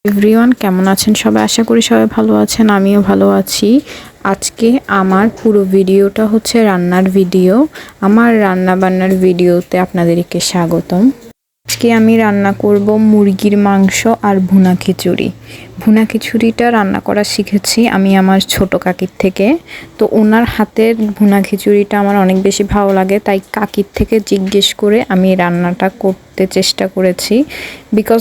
Everyone, কেমন আছেন সবাই? আশা করি সবাই ভালো আছেন, আমিও ভালো আছি। আজকে আমার পুরো ভিডিওটা হচ্ছে রান্নার ভিডিও। আমার রান্না বান্নার ভিডিওতে আপনাদেরকে স্বাগতম। আজকে আমি রান্না করব মুরগির মাংস আর ভুনা খিচুড়ি। ভুনা খিচুড়িটা রান্না করা শিখেছি আমি আমার ছোট কাকির থেকে। তো ওনার হাতের ভুনা খিচুড়িটা আমার অনেক বেশি ভালো লাগে, তাই কাকির থেকে জিজ্ঞেস করে আমি রান্নাটা করতে চেষ্টা করেছি। বিকজ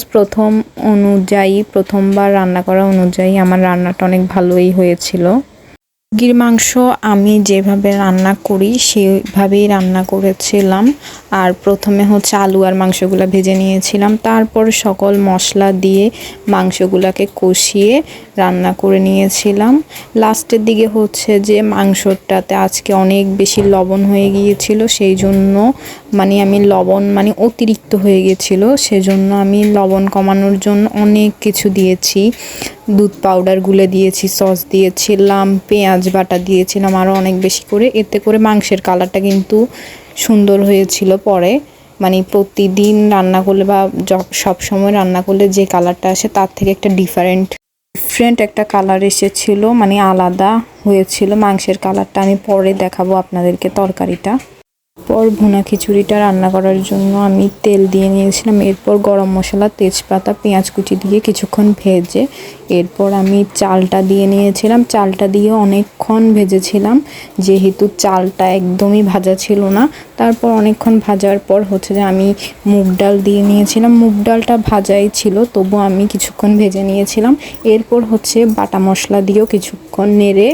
প্রথমবার রান্না করা অনুযায়ী আমার রান্নাটা অনেক ভালোই হয়েছিল। মুরগির মাংস আমি যেভাবে রান্না করি সেভাবেই রান্না করেছিলাম। আর প্রথমে হচ্ছে আলু আর মাংসগুলো ভেজে নিয়েছিলাম, তারপর সকল মশলা দিয়ে মাংসগুলোকে কষিয়ে রান্না করে নিয়েছিলাম। লাস্টের দিকে হচ্ছে যে মাংসটাতে আজকে অনেক বেশি লবণ হয়ে গিয়েছিল, সেই জন্য আমি লবণ অতিরিক্ত হয়ে গিয়েছিল, সেজন্য আমি লবণ কমানোর জন্য অনেক কিছু দিয়েছি। দুধ পাউডার গুলে দিয়েছি, সস দিয়েছিলাম, পেঁয়াজ বাটা দিয়েছিলাম আরও অনেক বেশি করে। এতে করে মাংসের কালারটা কিন্তু সুন্দর হয়েছিল। পরে প্রতিদিন রান্না করলে বা সব সময় রান্না করলে যে কালারটা আসে তার থেকে একটা ডিফারেন্ট একটা কালার এসেছিল, আলাদা হয়েছিল মাংসের কালারটা। আমি পরে দেখাবো আপনাদেরকে তরকারিটা। পর ভুনা খিচুড়িটা রান্না করার জন্য আমি তেল দিয়ে নিয়েছিলাম, এরপর গরম মশলা, তেজপাতা, পেঁয়াজ কুচি দিয়ে কিছুক্ষণ ভেজে এরপর আমি চালটা দিয়ে নিয়েছিলাম। চালটা দিয়ে অনেকক্ষণ ভেজেছিলাম, যেহেতু চালটা একদমই ভাজা ছিল না। তারপর অনেকক্ষণ ভাজার পর হচ্ছে যে আমি মুগ ডাল দিয়ে নিয়েছিলাম। মুগ ডালটা ভাজাই ছিল, তবু আমি কিছুক্ষণ ভেজে নিয়েছিলাম। এরপর হচ্ছে বাটা মশলা দিয়েও কিছুক্ষণ নেড়ে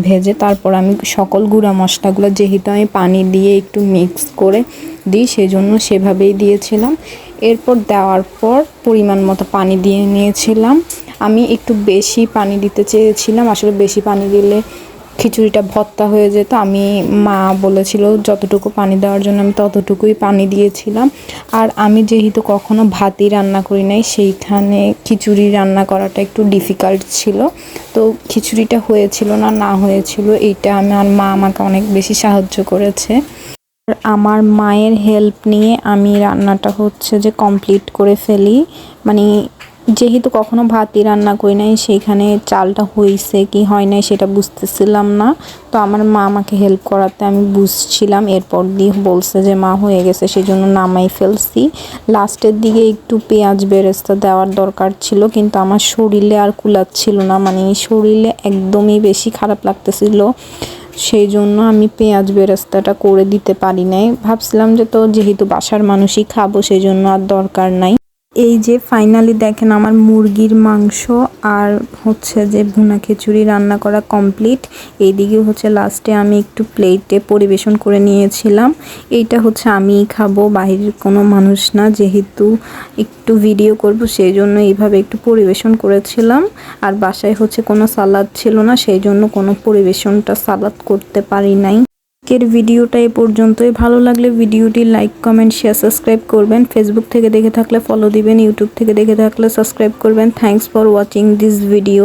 ভেজে তারপর আমি সকল গুঁড়া মশলাগুলো, যেহেতু আমি পানি দিয়ে একটু মিক্স করে দিই সেই জন্য সেভাবেই দিয়েছিলাম। এরপর দেওয়ার পর পরিমাণ মতো পানি দিয়ে নিয়েছিলাম। আমি একটু বেশি পানি দিতে চেয়েছিলাম, আসলে বেশি পানি দিলে খিচুড়িটা ভর্তা হয়ে যেত। মা বলেছিল যতটুকু পানি দেওয়ার জন্য আমি ততটুকুই পানি দিয়েছিলাম। আর আমি যেহেতু কখনো ভাতই রান্না করি নাই, সেইখানে খিচুড়ি রান্না করাটা একটু ডিফিকাল্ট ছিল। তো খিচুড়িটা হয়েছিল না হয়েছিল এইটা আমার মা আমাকে অনেক বেশি সাহায্য করেছে। আমার মায়ের হেল্প নিয়ে আমি রান্নাটা হচ্ছে যে কমপ্লিট করে ফেলি। যেহেতু কখনো ভাতই রান্না করি নাই, সেইখানে চালটা হয়েছে কি হয় নাই সেটা বুঝতেছিলাম না। তো আমার মা আমাকে হেল্প করাতে আমি বুঝছিলাম, এরপর দিয়ে বলছে যে মা হয়ে গেছে, সেই জন্য নামাই ফেলছি। লাস্টের দিকে একটু পেঁয়াজ বেরেস্তা দেওয়ার দরকার ছিল, কিন্তু আমার শরীরে আর কুলাচ্ছিল না, শরীরে একদমই বেশি খারাপ লাগতেছিল, সেই জন্য আমি পেঁয়াজ বেরেস্তাটা করে দিতে পারি নাই। ভাবছিলাম যে যেহেতু বাসার মানুষই খাবো সেই জন্য আর দরকার নাই। এই যে ফাইনালি দেখেন আমার মুরগির মাংস আর হচ্ছে যে ভুনা খিচুড়ি রান্না করা কমপ্লিট। এইদিকে হচ্ছে লাস্টে আমি একটু প্লেটে পরিবেশন করে নিয়েছিলাম। এইটা হচ্ছে আমিই খাবো, বাইরের কোনো মানুষ না, যেহেতু একটু ভিডিও করব সেই জন্য এইভাবে একটু পরিবেশন করেছিলাম। আর বাসায় হচ্ছে কোনো সালাদ ছিল না, সেই জন্য কোনো পরিবেশনটা সালাদ করতে পারি নাই। আজকের ভিডিওটা এ পর্যন্তই। ভালো লাগলে ভিডিওটি লাইক, কমেন্ট, শেয়ার, সাবস্ক্রাইব করবেন। ফেসবুক থেকে দেখে থাকলে ফলো দিবেন, ইউটিউব থেকে দেখে থাকলে সাবস্ক্রাইব করবেন। Thanks for watching this video.